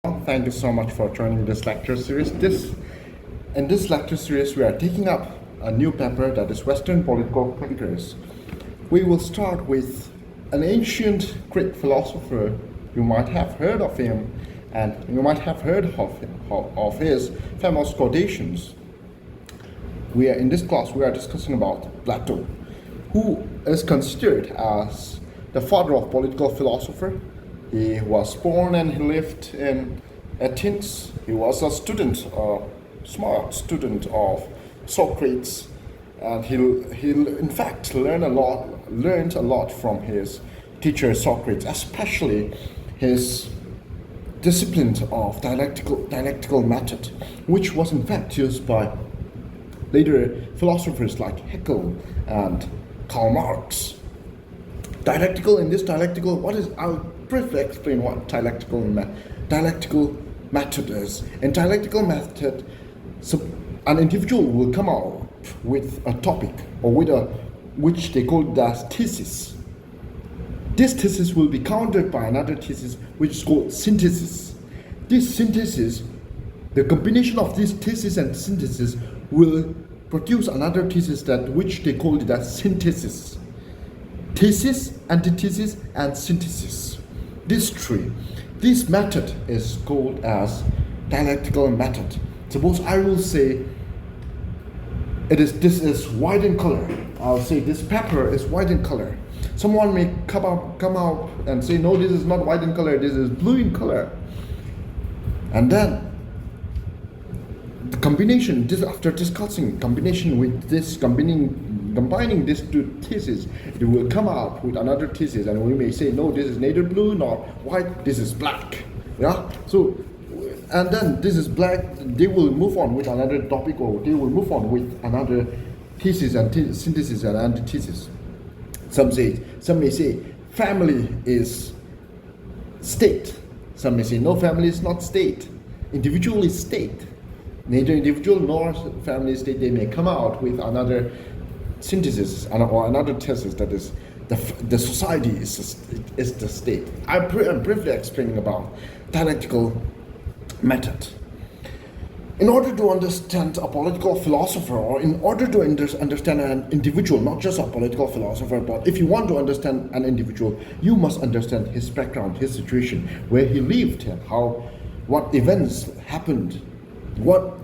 Thank you so much for joining this lecture series. In this lecture series, we are taking up a new paper that is Western Political Thinkers. We will start with an ancient Greek philosopher. You might have heard of him, and you might have heard of his famous quotations. In this class, we are discussing about Plato, who is considered as the father of political philosopher. He was born and he lived in Athens. He was a smart student of Socrates, and he in fact learned a lot from his teacher Socrates, especially his discipline of dialectical method, which was in fact used by later philosophers like Hegel and Karl Marx. I'll briefly explain what dialectical method is. In dialectical method, an individual will come out with a topic or which they call as thesis. This thesis will be countered by another thesis which is called synthesis. This synthesis, the combination of this thesis and synthesis will produce another thesis which they call it as synthesis. Thesis, antithesis, and synthesis. This method is called as dialectical method. Suppose I will say this is white in color. I'll say this paper is white in color. Someone may come out and say, no, this is not white in color, this is blue in color. And then the combination, after discussing combination with this, combining these two theses, it will come out with another thesis, and we may say, no, this is neither blue nor white, this is black. Yeah. So, and then this is black. They will move on with another topic, or they will move on with another thesis and synthesis and antithesis. Some may say family is state. Some may say no, family is not state. Individual is state. Neither individual nor family is state. They may come out with another synthesis or another thesis, that is the society is the state. I'm briefly explaining about dialectical method. In order to understand a political philosopher, or in order to understand an individual, not just a political philosopher, but if you want to understand an individual, you must understand his background, his situation, where he lived, and what events happened, what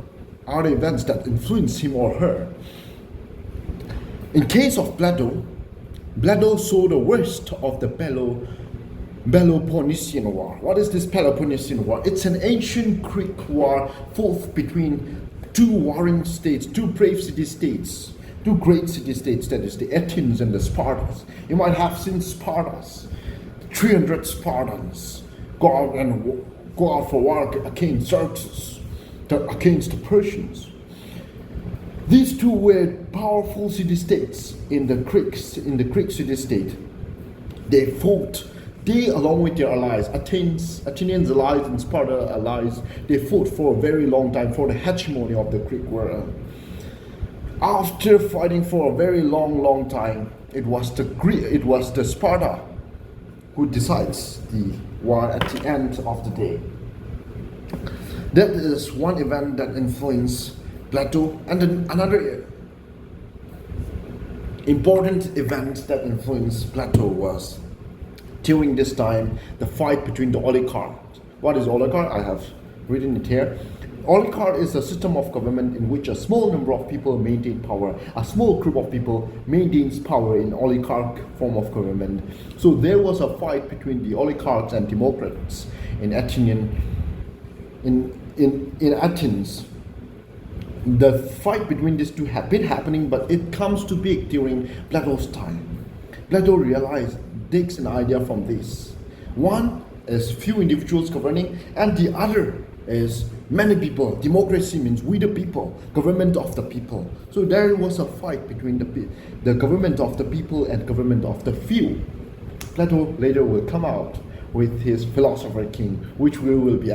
are the events that influenced him or her. In case of Plato saw the worst of the Peloponnesian War. What is this Peloponnesian War? It's an ancient Greek war fought between two warring states, two brave city-states, two great city-states, that is the Athens and the Spartans. You might have seen Spartans, 300 Spartans go out for war against Xerxes, against the Persians. These two were powerful city-states in the Greek city-state. They fought. They, along with their allies, Athenians allies and Sparta allies, they fought for a very long time for the hegemony of the Greek world. After fighting for a very long time, it was the Sparta who decides the war at the end of the day. That is one event that influenced Plato, and then another important event that influenced Plato was, during this time, the fight between the oligarchs. What is oligarch? I have written it here. Oligarch is a system of government in which a small number of people maintain power. A small group of people maintains power in oligarch form of government. So there was a fight between the oligarchs and democrats in Athens. The fight between these two had been happening, but it comes to peak during Plato's time. Plato takes an idea from this. One is few individuals governing, and the other is many people. Democracy means we the people, government of the people. So there was a fight between the government of the people and government of the few. Plato later will come out with his philosopher king, which we will be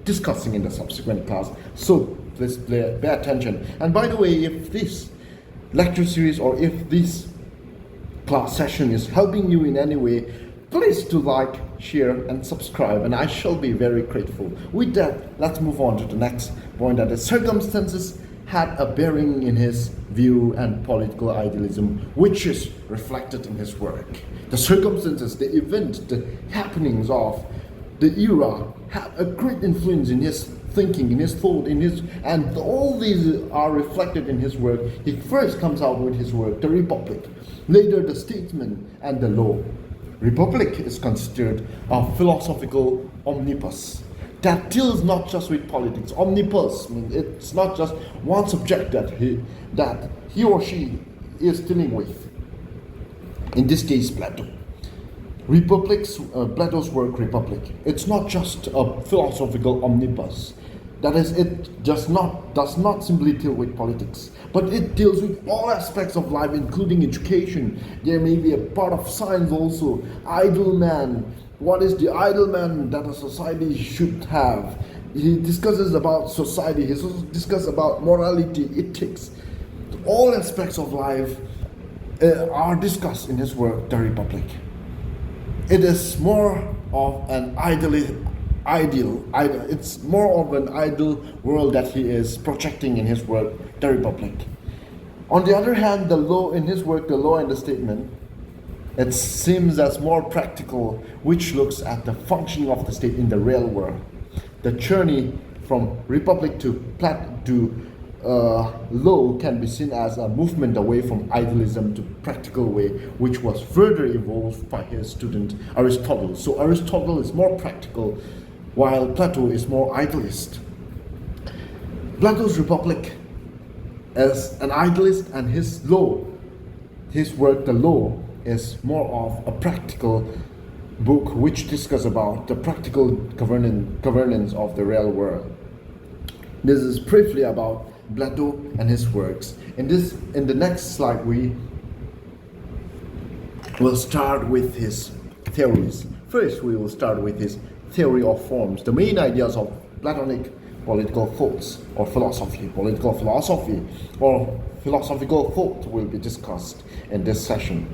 discussing in the subsequent class. So please pay attention. And by the way, if this lecture series or if this class session is helping you in any way, Please to like, share, and subscribe, and I shall be very grateful. With that, let's move on to the next point, that the circumstances had a bearing in his view and political idealism, which is reflected in his work. The circumstances, the event, the happenings of the era had a great influence in his thinking, in his thought, and all these are reflected in his work. He first comes out with his work, The Republic, later The Statesman and the Law. Republic is considered a philosophical omnibus that deals not just with politics. Omnibus means it's not just one subject that he or she is dealing with. In this case, Plato. Plato's work, Republic. It's not just a philosophical omnibus. That is, it does not simply deal with politics, but it deals with all aspects of life, including education. There may be a part of science also. Ideal man. What is the ideal man that a society should have? He discusses about society. He discusses about morality, ethics. All aspects of life are discussed in his work, The Republic. It is more of an it's more of an ideal world that he is projecting in his work, The Republic. On the other hand, the law in his work, The Law and the Statesman, it seems as more practical, which looks at the functioning of the state in the real world. The journey from Republic to law can be seen as a movement away from idealism to practical way, which was further evolved by his student Aristotle. So Aristotle is more practical, while Plato is more idealist. Plato's Republic is an idealist, and his work, The Law, is more of a practical book which discusses about the practical governance of the real world. This is briefly about Plato and his works. In the next slide, we will start with his theories. First, we will start with his theory of forms, the main ideas of Platonic political thoughts or philosophy. Political philosophy or philosophical thought will be discussed in this session.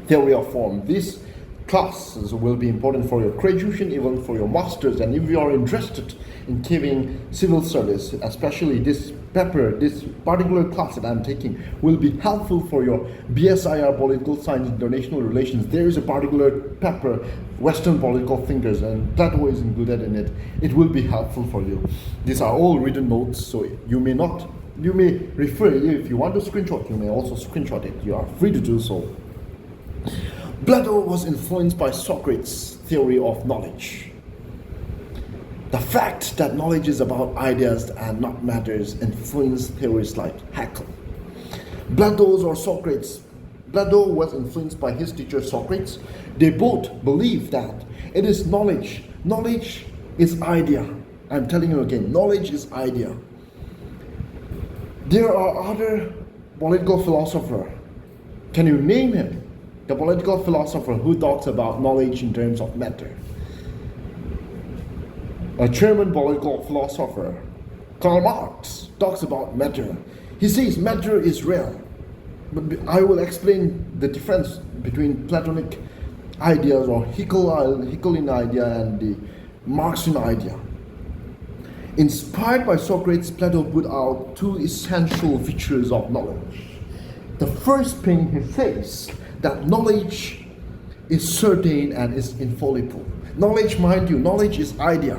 Theory of form. These classes will be important for your graduation, even for your masters, and if you are interested in giving civil service, especially this particular class that I'm taking will be helpful for your BSIR, Political Science International Relations. There is a particular paper, Western Political Thinkers, and Plato is included in it. It will be helpful for you. These are all written notes, so you may refer, if you want to screenshot, you may also screenshot it. You are free to do so. Plato was influenced by Socrates' theory of knowledge. The fact that knowledge is about ideas and not matters influenced theories like Haeckel. Plato was influenced by his teacher Socrates. They both believe that it is knowledge. Knowledge is idea. I'm telling you again, knowledge is idea. There are other political philosophers. Can you name him? The political philosopher who talks about knowledge in terms of matter. A German political philosopher, Karl Marx, talks about matter. He says matter is real. But I will explain the difference between Platonic ideas or Haeckelin idea and the Marxian idea. Inspired by Socrates, Plato put out two essential features of knowledge. The first thing he says, that knowledge is certain and is infallible. Knowledge, mind you, knowledge is idea.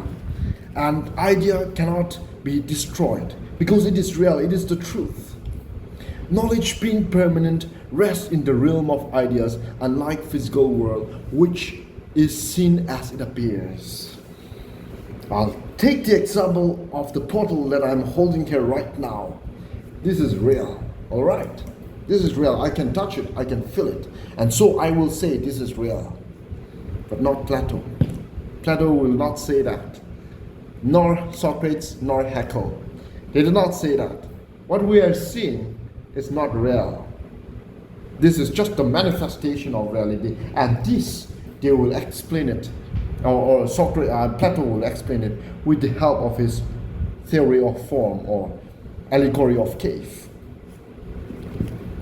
And idea cannot be destroyed because it is real, it is the truth. Knowledge being permanent rests in the realm of ideas, unlike physical world, which is seen as it appears. I'll take the example of the bottle that I'm holding here right now. This is real, alright? This is real. I can touch it, I can feel it. And so I will say this is real. But not Plato. Plato will not say that. Nor Socrates, nor Haeckel. They do not say that. What we are seeing is not real. This is just a manifestation of reality. And this, they will explain it. Or Plato will explain it with the help of his theory of form or allegory of cave.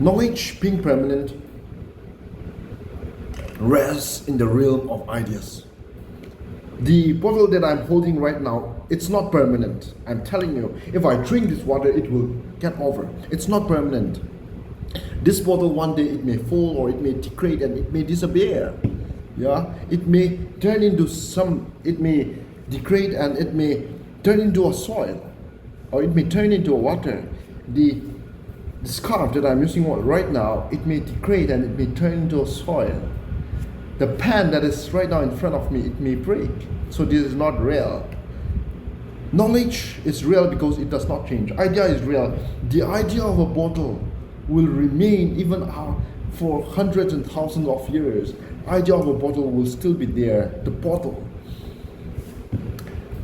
Knowledge being permanent rests in the realm of ideas. The bottle that I'm holding right now, it's not permanent. I'm telling you, if I drink this water, it will get over. It's not permanent. This bottle, one day it may fall or it may degrade and it may disappear. Yeah, it may turn into it may degrade and it may turn into a soil, or it may turn into a water. The scarf that I'm using right now, it may degrade and it may turn into a soil. The pen that is right now in front of me, it may break. So this is not real. Knowledge is real because it does not change. Idea is real. The idea of a bottle will remain even for hundreds and thousands of years. Idea of a bottle will still be there. The bottle.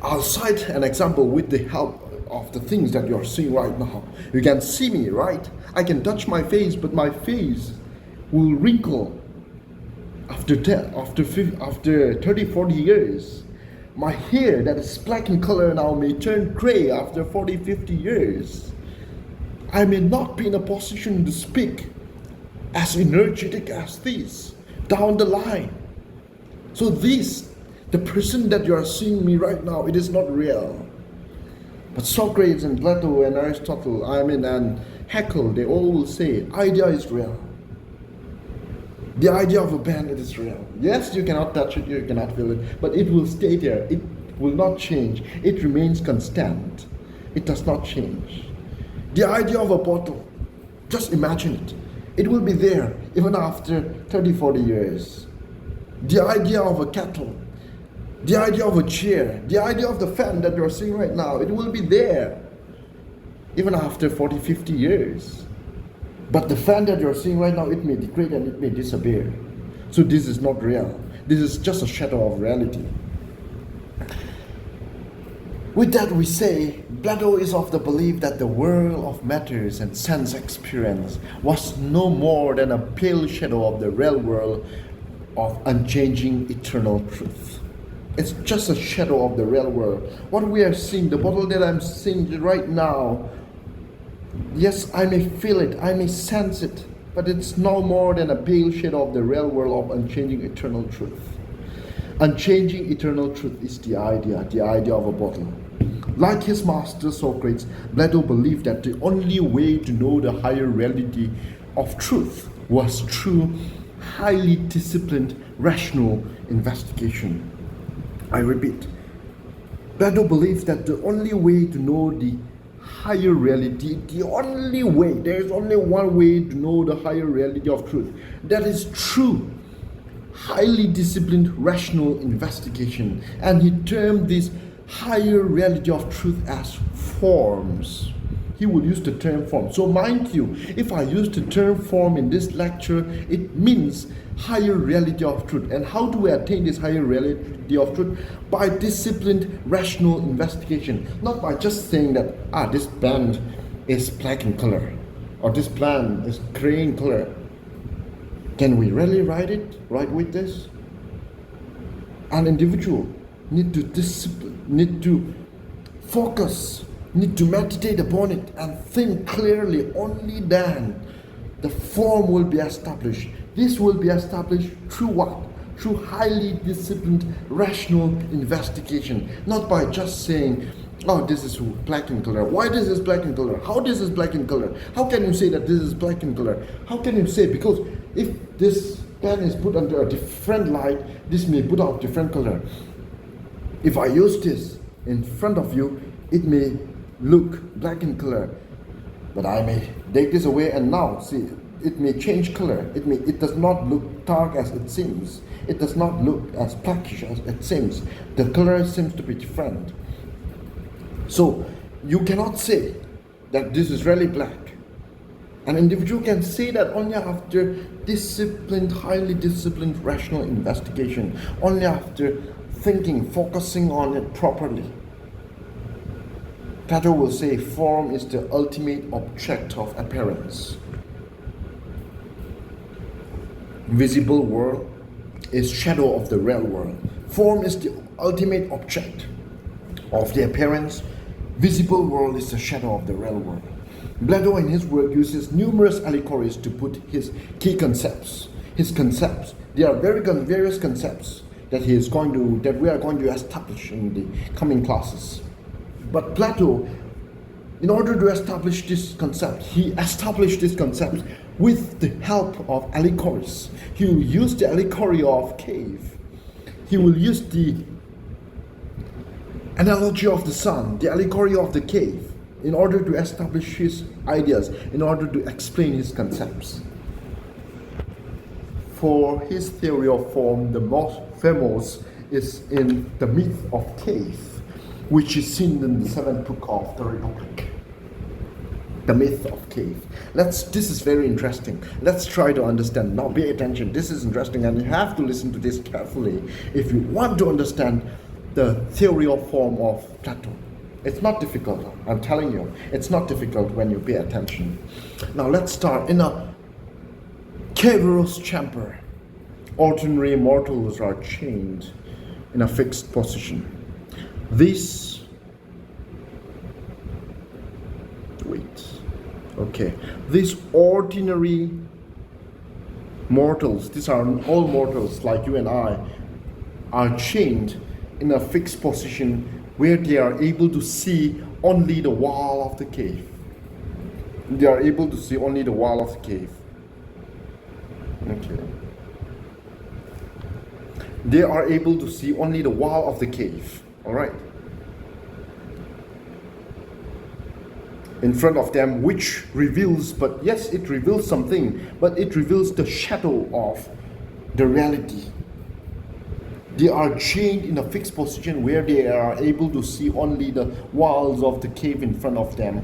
I'll cite an example with the help of the things that you're seeing right now. You can see me, right? I can touch my face, but my face will wrinkle after 30, 40 years. My hair that is black in color now may turn gray after 40, 50 years. I may not be in a position to speak as energetic as this down the line. So the person that you are seeing me right now, it is not real. But Socrates and Plato and Aristotle, and Haeckel, they all will say, idea is real. The idea of a pen, it is real. Yes, you cannot touch it, you cannot feel it, but it will stay there. It will not change. It remains constant. It does not change. The idea of a bottle, just imagine it. It will be there even after 30, 40 years. The idea of a kettle, the idea of a chair, the idea of the fan that you're seeing right now, it will be there even after 40, 50 years. But the fan that you're seeing right now, it may degrade and it may disappear. So this is not real. This is just a shadow of reality. With that we say, Plato is of the belief that the world of matters and sense experience was no more than a pale shadow of the real world of unchanging eternal truth. It's just a shadow of the real world. What we are seeing, the bottle that I'm seeing right now, yes, I may feel it, I may sense it, but it's no more than a pale shadow of the real world of unchanging eternal truth. Unchanging eternal truth is the idea of a bottle. Like his master Socrates, Plato believed that the only way to know the higher reality of truth was through highly disciplined, rational investigation. I repeat, Plato believed that the only way to know the higher reality, there is only one way to know the higher reality of truth. That is through highly disciplined, rational investigation. And he termed this higher reality of truth as forms. He will use the term form. So mind you, if I use the term form in this lecture, it means higher reality of truth. And how do we attain this higher reality of truth? By disciplined, rational investigation. Not by just saying that, this pen is black in color, or this pen is gray in color. Can we really write with this? An individual need to focus, need to meditate upon it and think clearly. Only then the form will be established. This will be established through what? Through highly disciplined, rational investigation. Not by just saying, this is black in color. Why this is black in color? How this is black in color? How can you say that this is black in color? How can you say? Because if this pen is put under a different light, this may put out different color. If I use this in front of you, it may look black in color, but I may take this away and now see it may change color. It does not look dark as it seems. It does not look as blackish as it seems. The color seems to be different. So you cannot say that this is really black. An individual can say that only after disciplined, highly disciplined, rational investigation, only after thinking, focusing on it properly. Plato will say form is the ultimate object of appearance. Visible world is shadow of the real world. Form is the ultimate object of the appearance. Visible world is the shadow of the real world. Plato in his work uses numerous allegories to put his key concepts. His concepts There are various concepts that we are going to establish in the coming classes. But Plato, in order to establish this concept, he established this concept with the help of allegories. He will use the allegory of cave. He will use the analogy of the sun, the allegory of the cave, in order to establish his ideas, in order to explain his concepts. For his theory of form, the most famous is in the myth of cave, which is seen in the 7th book of the Republic. The myth of cave. This is very interesting. Let's try to understand. Now pay attention. This is interesting and you have to listen to this carefully if you want to understand the theory of form of Plato. It's not difficult. I'm telling you. It's not difficult when you pay attention. Now let's start. In a cavernous chamber, ordinary mortals are chained in a fixed position. These ordinary mortals, these are all mortals like you and I, are chained in a fixed position where they are able to see only the wall of the cave. They are able to see only the wall of the cave. Okay. They are able to see only the wall of the cave. Alright. In front of them, which reveals, but yes, it reveals something, but it reveals the shadow of the reality. They are chained in a fixed position where they are able to see only the walls of the cave in front of them,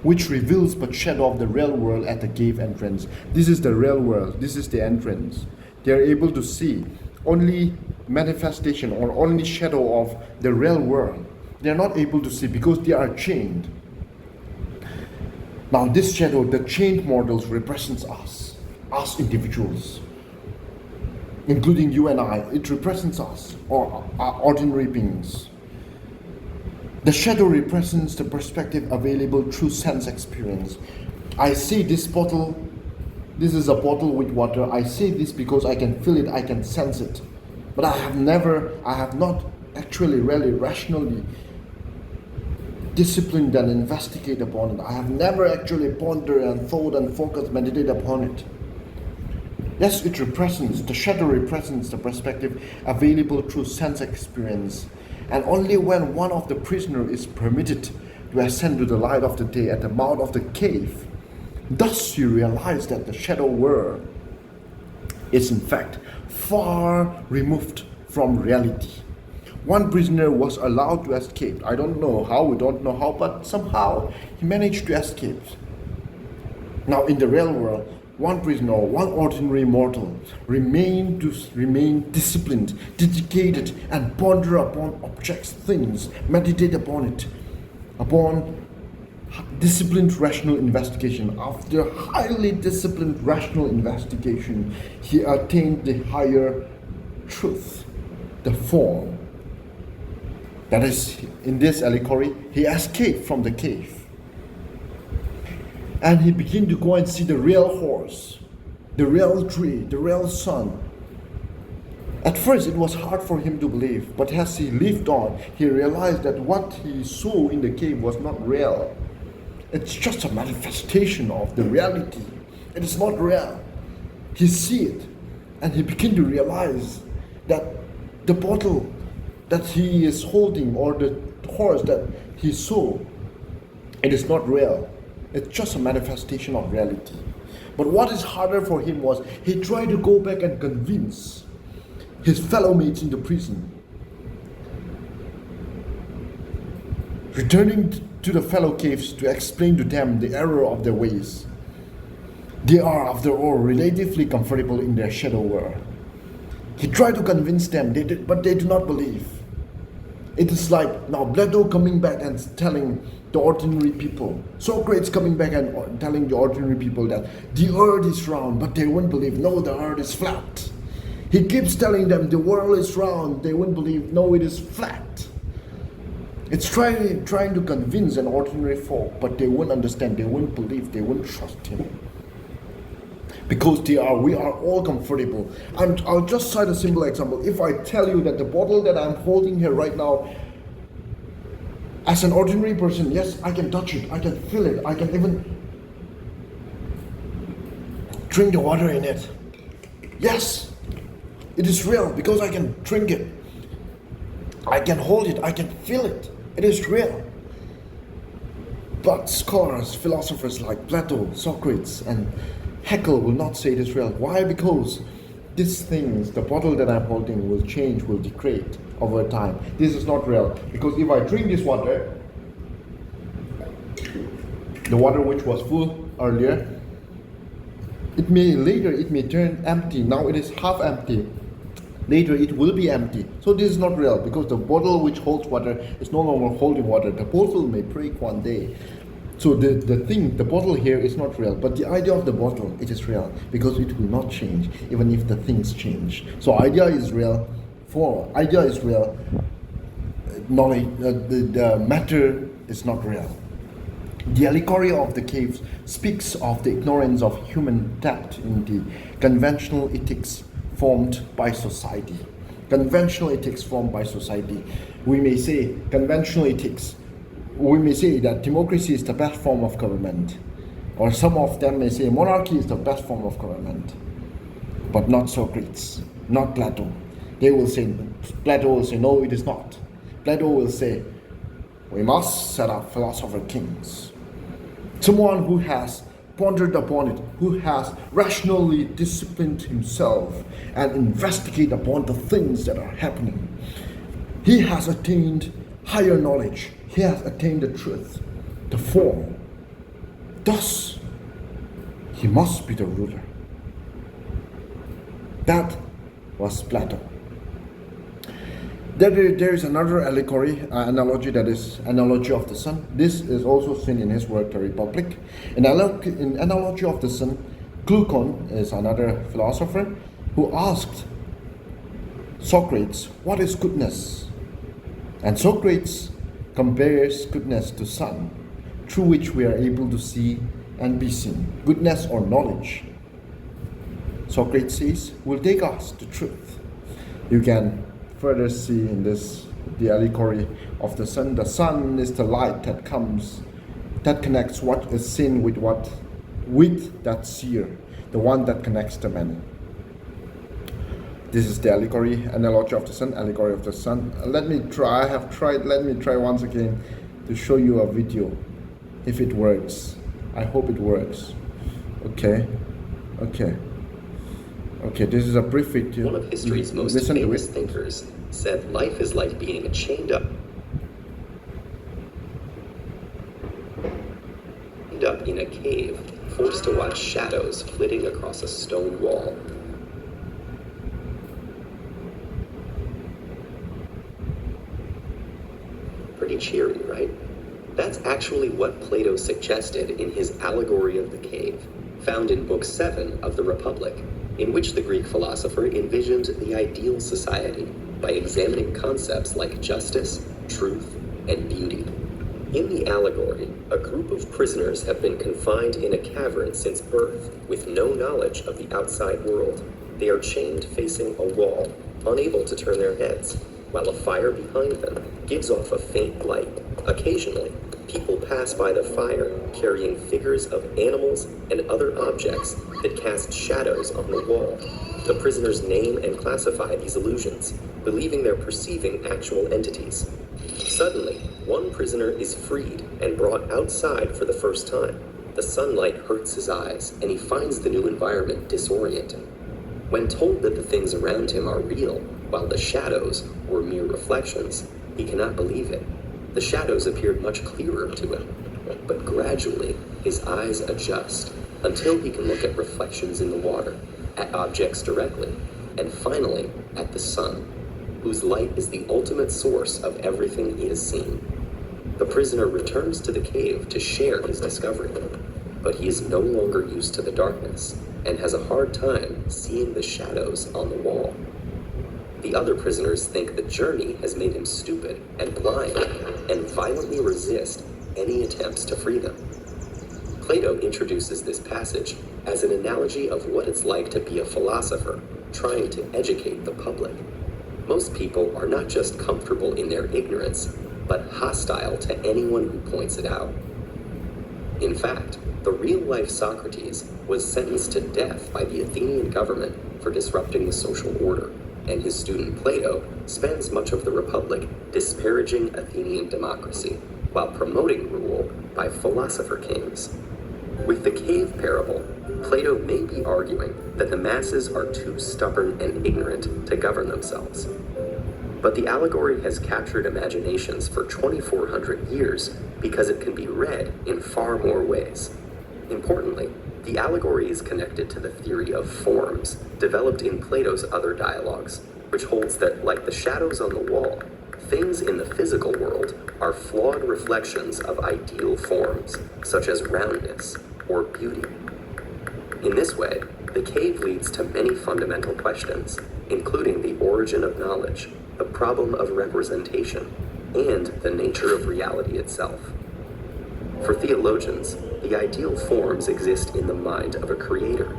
which reveals but shadow of the real world at the cave entrance. This is the real world. This is the entrance. They are able to see only manifestation or only shadow of the real world. They are not able to see because they are chained. Now this shadow, the chained mortals, represents us individuals, including you and I. It represents us, or our ordinary beings. The shadow represents the perspective available through sense experience. I see this bottle, this is a bottle with water. I see this because I can feel it, I can sense it. But I have not actually really rationally disciplined and investigate upon it. I have never actually pondered and thought and focused, meditate upon it. Yes, it represents, the shadow represents the perspective available through sense experience. And only when one of the prisoners is permitted to ascend to the light of the day at the mouth of the cave, thus you realize that the shadow world is in fact far removed from reality. One prisoner was allowed to escape. I don't know how, we don't know how, but somehow he managed to escape. Now in the real world, one prisoner, one ordinary mortal, remain disciplined, dedicated, and ponder upon objects, things, meditate upon it, upon disciplined rational investigation. After highly disciplined rational investigation, he attained the higher truth, the form. That is, in this allegory, he escaped from the cave. And he began to go and see the real horse, the real tree, the real sun. At first, it was hard for him to believe, but as he lived on, he realized that what he saw in the cave was not real. It's just a manifestation of the reality. It is not real. He see it, and he began to realize that the bottle that he is holding, or the horse that he saw, it is not real. It's just a manifestation of reality. But what is harder for him was he tried to go back and convince his fellow mates in the prison. Returning to the fellow caves to explain to them the error of their ways. They are, after all, relatively comfortable in their shadow world. He tried to convince them, but they do not believe. It is like now Plato coming back and telling the ordinary people, Socrates coming back and telling the ordinary people that the earth is round, but they won't believe, no, the earth is flat. He keeps telling them the world is round, they won't believe, no, it is flat. It's trying to convince an ordinary folk, but they won't understand, they won't believe, they won't trust him. because we are all comfortable. And I'll just cite a simple example. If I tell you that the bottle that I'm holding here right now, as an ordinary person, yes, I can touch it, I can feel it, I can even drink the water in it. Yes, it is real because I can drink it, I can hold it, I can feel it. It is real. But scholars, philosophers like Plato, Socrates, and Haeckel will not say it is real. Why? Because these things, the bottle that I'm holding, will change, will degrade over time. This is not real. Because if I drink this water, the water which was full earlier, it may turn empty. Now it is half empty. Later it will be empty. So this is not real, because the bottle which holds water is no longer holding water. The bottle may break one day. So the bottle here is not real, but the idea of the bottle, it is real, because it will not change even if the things change. So idea is real, knowledge, the matter is not real. The allegory of the caves speaks of the ignorance of human depth in the conventional ethics formed by society. Conventional ethics formed by society. We may say conventional ethics. We may say that democracy is the best form of government, or some of them may say monarchy is the best form of government, but not Socrates, not Plato. Plato will say, no, it is not. Plato will say, we must set up philosopher kings. Someone who has pondered upon it, who has rationally disciplined himself and investigated upon the things that are happening. He has attained higher knowledge. He has attained the truth, the form. Thus, he must be the ruler. That was Plato. There is another allegory, analogy, that is analogy of the sun. This is also seen in his work, The Republic. In analogy of the sun, Glaucon is another philosopher who asked Socrates, what is goodness? And Socrates compares goodness to sun, through which we are able to see and be seen. Goodness or knowledge, Socrates says, will take us to truth. You can further see in this the allegory of the sun. The sun is the light that connects what is seen with that seer, the one that connects the many. This is the allegory, analogy of the sun, allegory of the sun. Let me try once again to show you a video, if it works. I hope it works. Okay, this is a brief video. One of history's most famous thinkers said life is like being chained up in a cave, forced to watch shadows flitting across a stone wall. Pretty cheery, right? That's actually what Plato suggested in his Allegory of the Cave, found in Book 7 of the Republic, in which the Greek philosopher envisioned the ideal society by examining concepts like justice, truth, and beauty. In the allegory, a group of prisoners have been confined in a cavern since birth, with no knowledge of the outside world. They are chained facing a wall, unable to turn their heads, while a fire behind them gives off a faint light. Occasionally, people pass by the fire carrying figures of animals and other objects that cast shadows on the wall. The prisoners name and classify these illusions, believing they're perceiving actual entities. Suddenly, one prisoner is freed and brought outside for the first time. The sunlight hurts his eyes, and he finds the new environment disorienting. When told that the things around him are real, while the shadows were mere reflections, he cannot believe it. The shadows appeared much clearer to him, but gradually his eyes adjust until he can look at reflections in the water, at objects directly, and finally at the sun, whose light is the ultimate source of everything he has seen. The prisoner returns to the cave to share his discovery, but he is no longer used to the darkness and has a hard time seeing the shadows on the wall. The other prisoners think the journey has made him stupid and blind, and violently resist any attempts to free them. Plato introduces this passage as an analogy of what it's like to be a philosopher trying to educate the public. Most people are not just comfortable in their ignorance, but hostile to anyone who points it out. In fact, the real-life Socrates was sentenced to death by the Athenian government for disrupting the social order, and his student Plato spends much of the Republic disparaging Athenian democracy while promoting rule by philosopher kings. With the cave parable, Plato may be arguing that the masses are too stubborn and ignorant to govern themselves. But the allegory has captured imaginations for 2,400 years because it can be read in far more ways. Importantly, the allegory is connected to the theory of forms developed in Plato's other dialogues, which holds that, like the shadows on the wall, things in the physical world are flawed reflections of ideal forms, such as roundness or beauty. In this way, the cave leads to many fundamental questions, including the origin of knowledge, the problem of representation, and the nature of reality itself. For theologians, the ideal forms exist in the mind of a creator.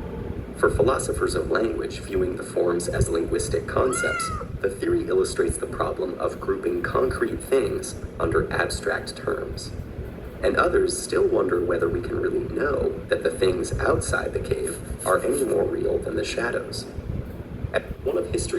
For philosophers of language viewing the forms as linguistic concepts, the theory illustrates the problem of grouping concrete things under abstract terms. And others still wonder whether we can really know that the things outside the cave are any more real than the shadows. One of history's